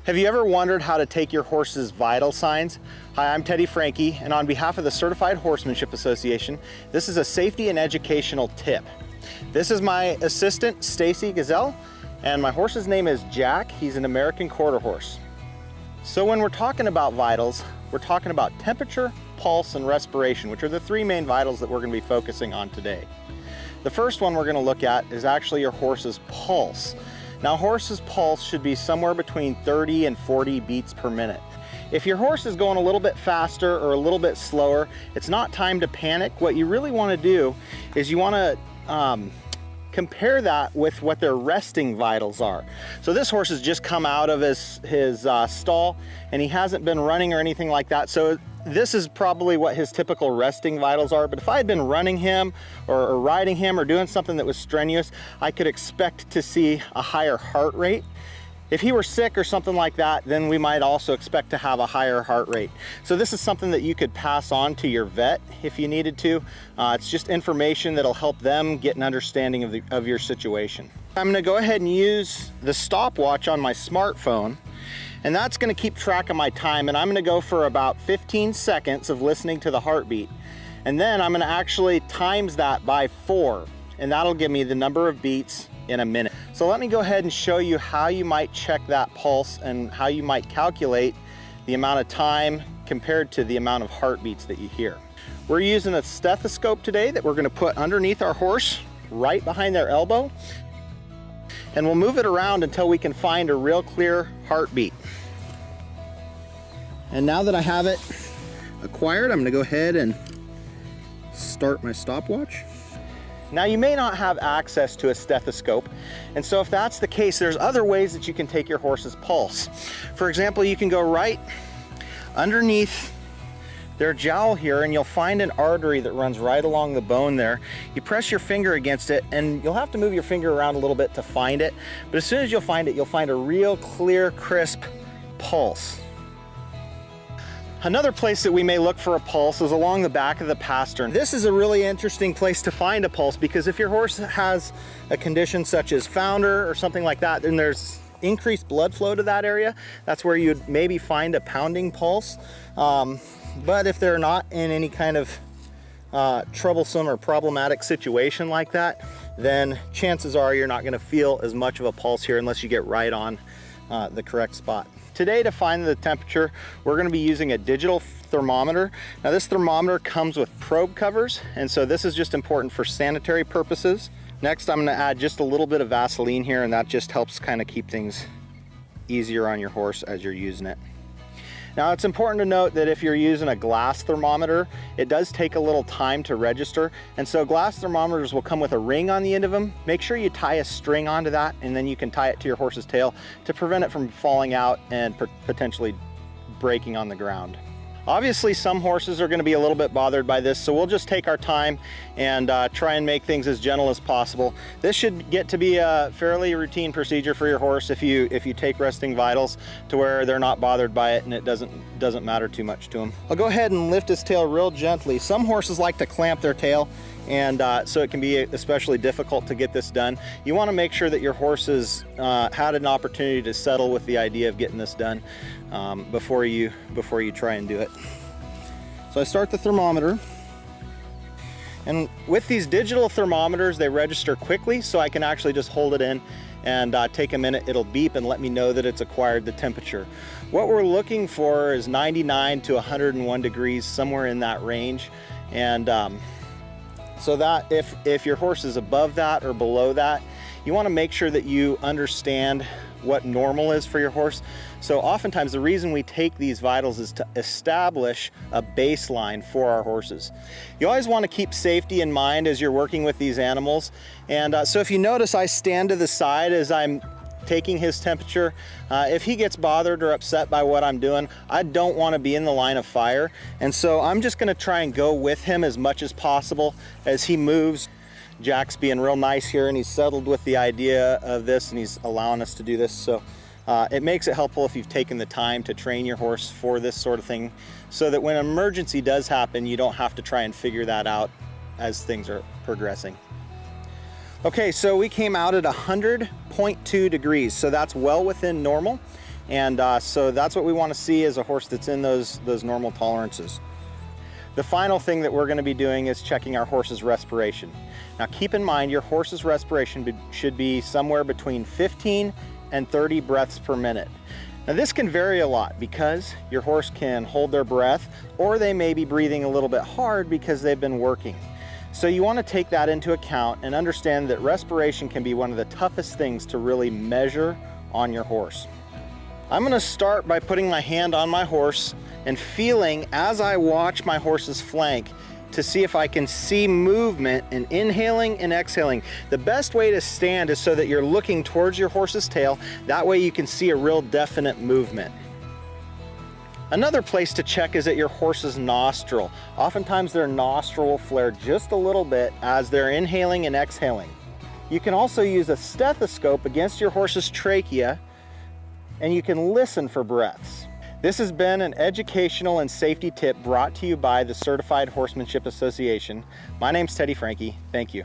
Have you ever wondered how to take your horse's vital signs? Hi, I'm Teddy Franke, and on behalf of the Certified Horsemanship Association, this is a safety and educational tip. This is my assistant, Stacy Gazelle, and my horse's name is Jack. He's an American quarter horse. So when we're talking about vitals, we're talking about temperature, pulse, and respiration, which are the three main vitals that we're going to be focusing on today. The first one we're going to look at is actually your horse's pulse. Now, a horse's pulse should be somewhere between 30 and 40 beats per minute. If your horse is going a little bit faster or a little bit slower, it's not time to panic. What you really want to do is you want to compare that with what their resting vitals are. So this horse has just come out of his stall, and he hasn't been running or anything like that. So this is probably what his typical resting vitals are. But if I had been running him or riding him or doing something that was strenuous, I could expect to see a higher heart rate. If he were sick or something like that, then we might also expect to have a higher heart rate. So this is something that you could pass on to your vet if you needed to. It's just information that'll help them get an understanding of your situation. I'm gonna go ahead and use the stopwatch on my smartphone, and that's gonna keep track of my time, and I'm gonna go for about 15 seconds of listening to the heartbeat. And then I'm gonna actually times that by 4, and that'll give me the number of beats in a minute. So let me go ahead and show you how you might check that pulse and how you might calculate the amount of time compared to the amount of heartbeats that you hear. We're using a stethoscope today that we're gonna put underneath our horse, right behind their elbow, and we'll move it around until we can find a real clear heartbeat. And now that I have it acquired, I'm gonna go ahead and start my stopwatch. Now, you may not have access to a stethoscope, and so if that's the case, there's other ways that you can take your horse's pulse. For example, you can go right underneath their jowl here, and you'll find an artery that runs right along the bone there. You press your finger against it, and you'll have to move your finger around a little bit to find it, but as soon as you'll find it, you'll find a real clear, crisp pulse. Another place that we may look for a pulse is along the back of the pastern. This is a really interesting place to find a pulse, because if your horse has a condition such as founder or something like that, then there's increased blood flow to that area. That's where you'd maybe find a pounding pulse. But if they're not in any kind of troublesome or problematic situation like that, then chances are you're not going to feel as much of a pulse here unless you get right on the correct spot. Today, to find the temperature, we're going to be using a digital thermometer. Now, this thermometer comes with probe covers, and so this is just important for sanitary purposes. Next, I'm going to add just a little bit of Vaseline here, and that just helps kind of keep things easier on your horse as you're using it. Now, it's important to note that if you're using a glass thermometer, it does take a little time to register, and so glass thermometers will come with a ring on the end of them. Make sure you tie a string onto that, and then you can tie it to your horse's tail to prevent it from falling out and potentially breaking on the ground. Obviously, some horses are going to be a little bit bothered by this, so we'll just take our time and try and make things as gentle as possible. This should get to be a fairly routine procedure for your horse if you take resting vitals to where they're not bothered by it and it doesn't matter too much to them. I'll go ahead and lift his tail real gently. Some horses like to clamp their tail, and so it can be especially difficult to get this done. You want to make sure that your horse has had an opportunity to settle with the idea of getting this done before you try and do it. So I start the thermometer, and with these digital thermometers, they register quickly, so I can actually just hold it in and take a minute. It'll beep and let me know that it's acquired the temperature. What we're looking for is 99 to 101 degrees, somewhere in that range, and so that if your horse is above that or below that, you want to make sure that you understand what normal is for your horse. So oftentimes the reason we take these vitals is to establish a baseline for our horses. You always want to keep safety in mind as you're working with these animals. And so if you notice, I stand to the side as I'm taking his temperature. If he gets bothered or upset by what I'm doing, I don't want to be in the line of fire. And so I'm just going to try and go with him as much as possible as he moves. Jack's being real nice here, and he's settled with the idea of this, and he's allowing us to do this. So it makes it helpful if you've taken the time to train your horse for this sort of thing, so that when an emergency does happen, you don't have to try and figure that out as things are progressing. Okay, so we came out at 100.2 degrees, so that's well within normal. And so that's what we want to see, is a horse that's in those normal tolerances. The final thing that we're going to be doing is checking our horse's respiration. Now keep in mind, your horse's respiration should be somewhere between 15 and 30 breaths per minute. Now this can vary a lot because your horse can hold their breath, or they may be breathing a little bit hard because they've been working. So you want to take that into account and understand that respiration can be one of the toughest things to really measure on your horse. I'm going to start by putting my hand on my horse and feeling as I watch my horse's flank to see if I can see movement in inhaling and exhaling. The best way to stand is so that you're looking towards your horse's tail. That way you can see a real definite movement. Another place to check is at your horse's nostril. Oftentimes their nostril will flare just a little bit as they're inhaling and exhaling. You can also use a stethoscope against your horse's trachea, and you can listen for breaths. This has been an educational and safety tip brought to you by the Certified Horsemanship Association. My name's Teddy Franke. Thank you.